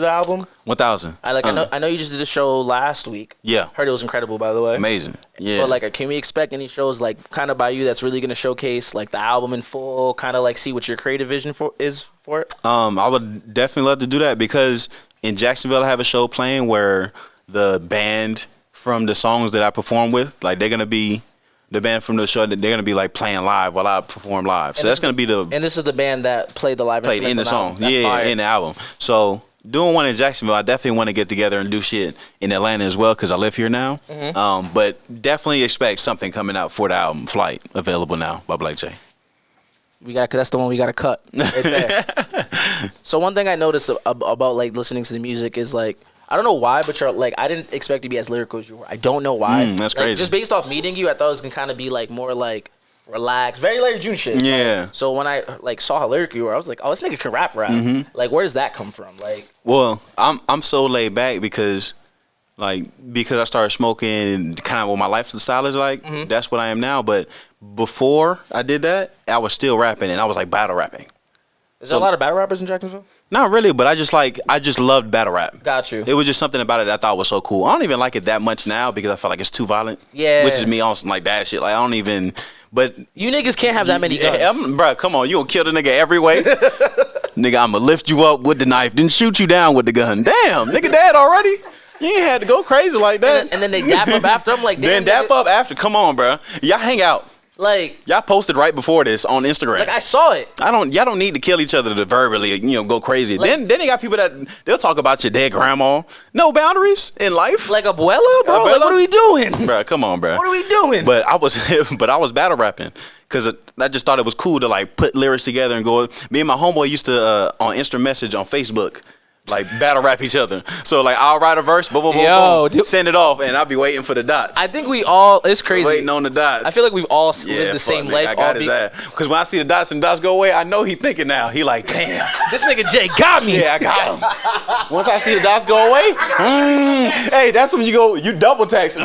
the album? 1,000. I know you just did a show last week. Yeah. Heard it was incredible, by the way. Amazing. Yeah. But like, can we expect any shows like kind of by you that's really gonna showcase like the album in full, kind of like see what your creative vision is for it? I would definitely love to do that because in Jacksonville I have a show playing where the band from the songs that I perform with, like they're gonna be the band from the show that they're gonna be like playing live while I perform live. So that's gonna be the And this is the band that played the live played in the instruments on song. the album. That's fire. In the album. So doing one in Jacksonville, I definitely want to get together and do shit in Atlanta as well because I live here now. But definitely expect something coming out for the album Flight, available now by Blk Jay. That's the one we gotta cut right there. So one thing I noticed about like listening to the music is like, I don't know why, but you're like, I didn't expect you to be as lyrical as you were. I don't know why. That's Like, crazy. Just based off meeting you, I thought it was gonna kind of be like more like relaxed, very Larry June shit. Yeah. So when I like saw how lyrical you were, I was like, oh, this nigga can rap. Like, where does that come from? Like, Well, I'm so laid back because I started smoking and kind of what my lifestyle is like. That's what I am now. But before I did that, I was still rapping and I was like battle rapping. is there a lot of battle rappers in Jacksonville? Not really, but I just loved battle rap. Got you. It was just something about it that I thought was so cool. I don't even like it that much now because I feel like it's too violent. Yeah. Which is me on some like that shit. Like I don't even. But You niggas can't have that many guns. bro, come on, you gonna kill the nigga every way? Nigga, I'ma lift you up with the knife, then shoot you down with the gun. Damn, nigga, dead already. You ain't had to go crazy like that. And then they dap up after. I'm like, damn. Then dap nigga. up after. Come on, bro. Y'all hang out. Like Y'all posted right before this on Instagram. I saw it. Y'all don't need to kill each other to verbally, go crazy. Like- then they got people that they'll talk about your dead grandma. No boundaries in life. Like Abuela, bro. Like, Abuela? what are we doing? Bro, come on, bro. What are we doing? But I was battle rapping because I just thought it was cool to like put lyrics together and go. Me and my homeboy used to on instant message on Facebook. Like battle rap each other. So like I'll write a verse, boom, boom, boom, Yo, boom, send it off, and I'll be waiting for the dots. I think we all. It's crazy. Waiting on the dots. I feel like we've all lived the same life. I got his ass. Because when I see the dots and dots go away, I know he thinking now. He like, damn. This nigga Jay got me. Yeah, I got him. Once I see the dots go away, hey, that's when you double text. What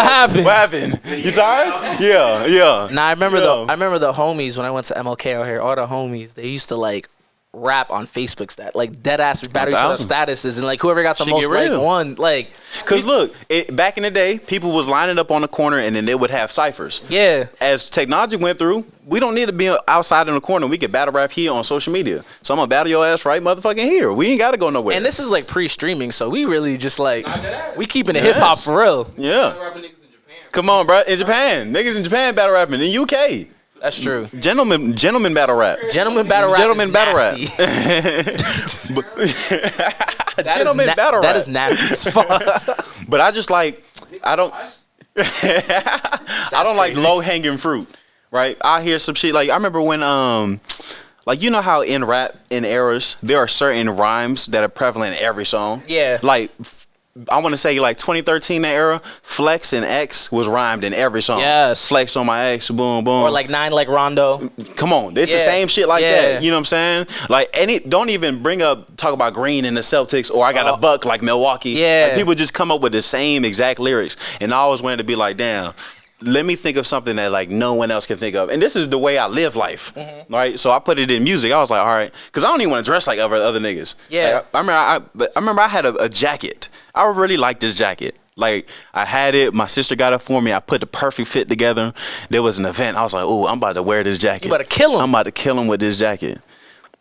happened? What happened? You tired? Yeah. Nah, I remember Yeah. I remember the homies when I went to MLK out here. All the homies, they used to like rap on Facebook stat, like dead ass battle each other's 1,000. statuses, and like whoever got the Shit most get like real. one, like Cause look, back in the day, people was lining up on the corner and then they would have ciphers. yeah. As technology went through, we don't need to be outside in the corner. We can battle rap here on social media. So I'm gonna battle your ass right motherfucking here. We ain't gotta go nowhere. And this is like pre-streaming, so we really just like that ass. we keeping it hip hop for real. yeah. Rapping niggas in Japan. Come on, bro. In Japan, niggas in Japan battle rapping. In UK, That's true. gentlemen battle rap. Gentleman battle rap. Gentleman is battle rap. nasty. That Gentleman is battle That rap. is nasty as fuck. But I just like, I don't like crazy. low hanging fruit, right? I hear some shit like I remember when like you know how in rap in eras there are certain rhymes that are prevalent in every song. Yeah. Like I want to say like 2013 that era, flex and X was rhymed in every song. Yes. Flex on my X, boom boom. Or like 9 like Rondo. Come on, it's the Yeah. same shit like Yeah. that. You know what I'm saying? Like don't even talk about Green and the Celtics or I got a buck like Milwaukee. Yeah. Like, people just come up with the same exact lyrics. And I always wanted to be like, damn, let me think of something that like no one else can think of. And this is the way I live life. Right? So I put it in music. I was like, all right, because I don't even want to dress like other niggas. Yeah. Like, I remember I had a jacket. I really liked this jacket. Like I had it, my sister got it for me. I put the perfect fit together. There was an event. I was like, "Oh, I'm about to wear this jacket. You about to kill him. I'm about to kill him with this jacket."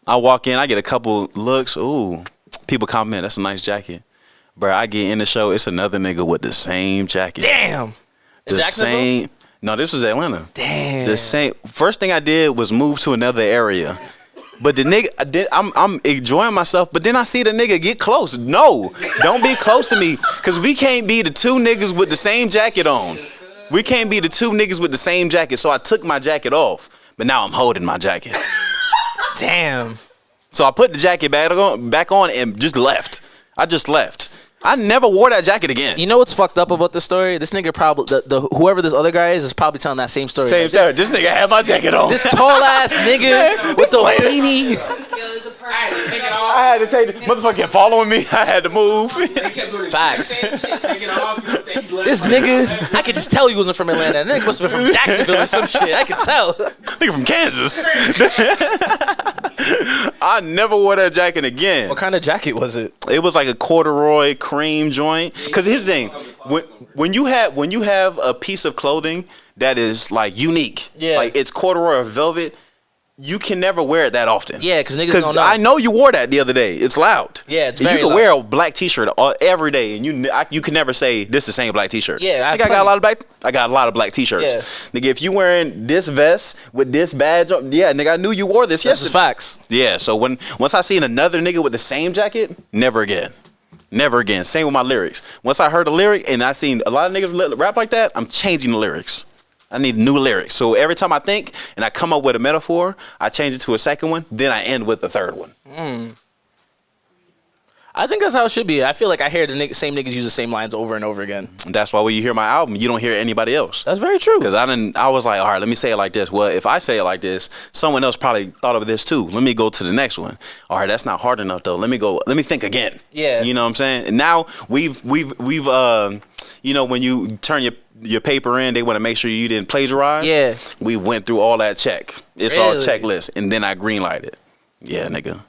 I walk in, I get a couple looks. Ooh, people compliment, "That's a nice jacket." Bro, I get in the show, it's another nigga with the same jacket. Damn. The Jacksonville? same. No, this was Atlanta. Damn. The same. First thing I did was move to another area. But the nigga, I'm enjoying myself. But then I see the nigga get close. No, don't be close to me, cause we can't be the two niggas with the same jacket on. We can't be the two niggas with the same jacket. So I took my jacket off, but now I'm holding my jacket. Damn. So I put the jacket back on and just left. I just left. I never wore that jacket again. You know what's fucked up about this story? This nigga probably the whoever this other guy is probably telling that same story. Same Like, story. This nigga had my jacket on. This tall ass nigga with the beanie. Yo, it's a I had to take it off. I had to take the motherfucker kept following me. I had to move. They kept doing the Facts. same shit. Take it off. You know what I'm saying? This nigga, I could just tell he wasn't from Atlanta. That nigga must have been from Jacksonville or some shit. I could tell. Nigga from Kansas. I never wore that jacket again. What kind of jacket was it? It was like a corduroy cream joint. Cause here's the thing, when you have a piece of clothing that is like unique, Yeah. like it's corduroy or velvet, you can never wear it that often. Yeah, because niggas Cause don't know. I know you wore that the other day. It's loud. Yeah, it's And very you can loud. wear a black T-shirt every day, and you can never say this is the same black T-shirt. Yeah, I got a lot of black. I got a lot of black T-shirts. Yeah. Nigga, if you wearing this vest with this badge, yeah, nigga, I knew you wore this. That's Yes, just facts. yeah. So once I seen another nigga with the same jacket, never again. Never again. Same with my lyrics. Once I heard a lyric and I seen a lot of niggas rap like that, I'm changing the lyrics. I need new lyrics. So every time I think and I come up with a metaphor, I change it to a second one, then I end with the third one. I think that's how it should be. I feel like I hear the same niggas use the same lines over and over again. And that's why when you hear my album, you don't hear anybody else. That's very true. Because I was like, all right, let me say it like this. Well, if I say it like this, someone else probably thought of this too. Let me go to the next one. All right, that's not hard enough though. Let me think again. Yeah. You know what I'm saying? And now we've you know, when you turn your paper in, they want to make sure you didn't plagiarize. Yeah. We went through all that check. It's all Really? checklist. And then I greenlight it. Yeah, nigga.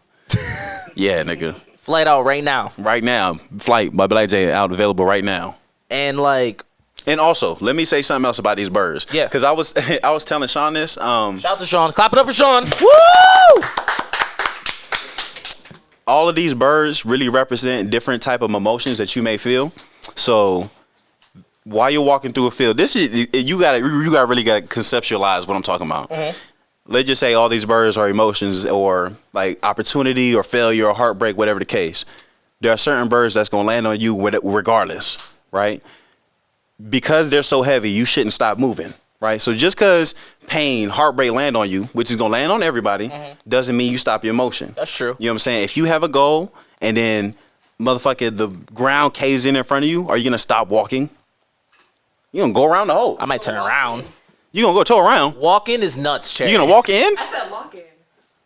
Yeah, nigga. Flight out right now. Right now, Flight by Blk Jay out available right now. And like, And also, let me say something else about these birds. Yeah. Because I was telling Sean this. shout out to Sean. Clap it up for Sean. Woo! All of these birds really represent different type of emotions that you may feel. So while you're walking through a field, this is you gotta really conceptualize what I'm talking about. Let's just say all these birds are emotions or like opportunity or failure or heartbreak, whatever the case. There are certain birds that's gonna land on you regardless, right? Because they're so heavy, you shouldn't stop moving, right? So just because pain, heartbreak land on you, which is gonna land on everybody, doesn't mean you stop your emotion. That's true. You know what I'm saying? If you have a goal and then motherfucker the ground caves in front of you, are you gonna stop walking? You gonna go around the hole. I might turn around. You gonna go toe around. Walking is nuts, Cherry. You gonna walk in? I said lock in.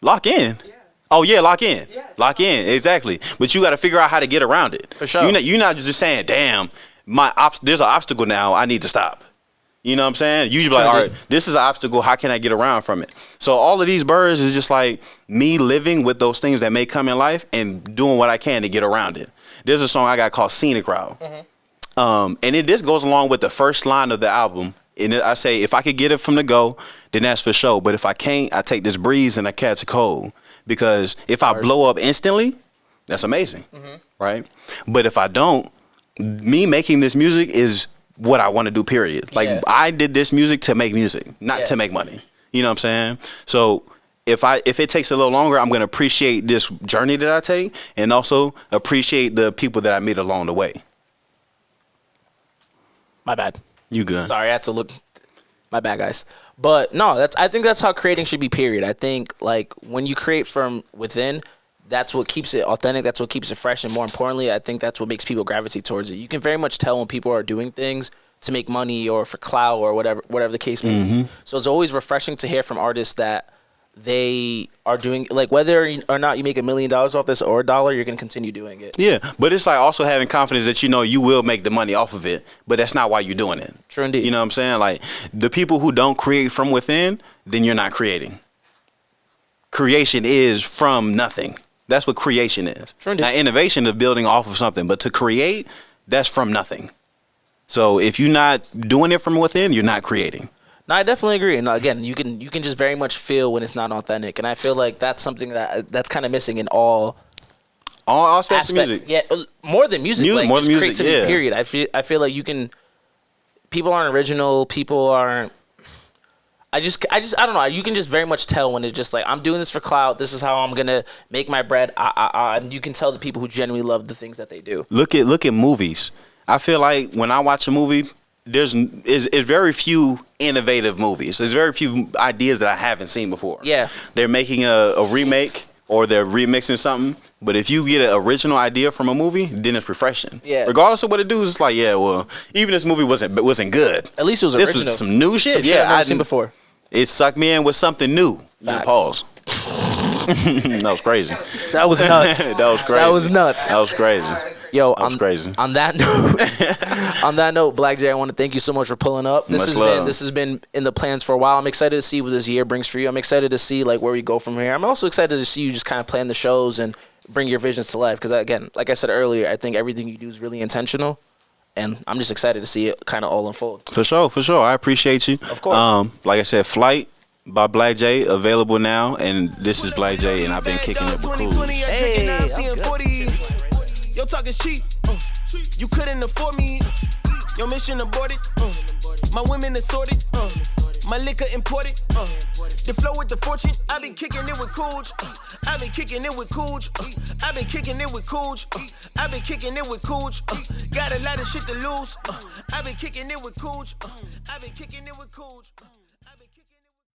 Lock in. Yeah. Oh yeah, lock in. Yeah. Lock in, exactly. But you got to figure out how to get around it. For sure. You're not just saying, "Damn, there's an obstacle now. I need to stop." You know what I'm saying? You just be like, all right, this is an obstacle. How can I get around from it? So all of these birds is just like me living with those things that may come in life and doing what I can to get around it. There's a song I got called Scenic Route. And this goes along with the first line of the album. And I say, if I could get it from the go, then that's for sure. But if I can't, I take this breeze and I catch a cold. Because if I blow up instantly, that's amazing, right? But if I don't, me making this music is what I want to do, period. Like, I did this music to make music, not to make money. You know what I'm saying? So if it takes a little longer, I'm going to appreciate this journey that I take and also appreciate the people that I meet along the way. My bad. You good. Sorry, I had to look. My bad, guys. But no, I think that's how creating should be, period. I think, like, when you create from within, that's what keeps it authentic. That's what keeps it fresh. And more importantly, I think that's what makes people gravitate towards it. You can very much tell when people are doing things to make money or for clout or whatever the case may be. So it's always refreshing to hear from artists that they are doing, like, whether or not you make $1 million off this or $1, you're going to continue doing it. Yeah, but it's like also having confidence that you will make the money off of it, but that's not why you're doing it. True indeed. You know what I'm saying? Like, the people who don't create from within, then you're not creating. Creation is from nothing. That's what creation is. True indeed. Now, innovation is building off of something, but to create, that's from nothing. So if you're not doing it from within, you're not creating. No, I definitely agree. And again, you can just very much feel when it's not authentic, and I feel like that's something that's kind of missing in all aspects of music. Yeah, more than music. Like, more just than music. creativity, Yeah. period. I feel like people aren't original. People aren't. I don't know. You can just very much tell when it's just like, I'm doing this for clout. This is how I'm gonna make my bread. And you can tell the people who genuinely love the things that they do. Look at movies. I feel like when I watch a movie, there's very few innovative movies. There's very few ideas that I haven't seen before. Yeah. They're making a remake or they're remixing something. But if you get an original idea from a movie, then it's refreshing. Yeah. Regardless of what it do, it's like, yeah, well, even this movie wasn't good. At least it was this original. Was some new shit. Some shit I've never seen before. It sucked me in with something new. Facts. Pause. That was crazy. That was nuts. That was crazy. That was nuts. That was crazy. Yo, that was crazy. On that note, Blk Jay, I want to thank you so much for pulling up. This has been in the plans for a while. I'm excited to see what this year brings for you. I'm excited to see like where we go from here. I'm also excited to see you just kind of plan the shows and bring your visions to life. Because again, like I said earlier, I think everything you do is really intentional, and I'm just excited to see it kind of all unfold. For sure. I appreciate you. Of course. Like I said, Flight by Blk Jay available now, and this is Blk Jay, and I've been kicking it with Coog. Hey, that's good. Your talk is cheap. You couldn't afford me. Your mission aborted. My women assorted. My liquor imported. The flow with the fortune. I've been kicking it with Coog. I've been kicking it with Coog. I've been kicking it with Coog. I've been kicking it with Coog. Got a lot of shit to lose. I've been kicking it with Coog. I've been kicking it with Coog.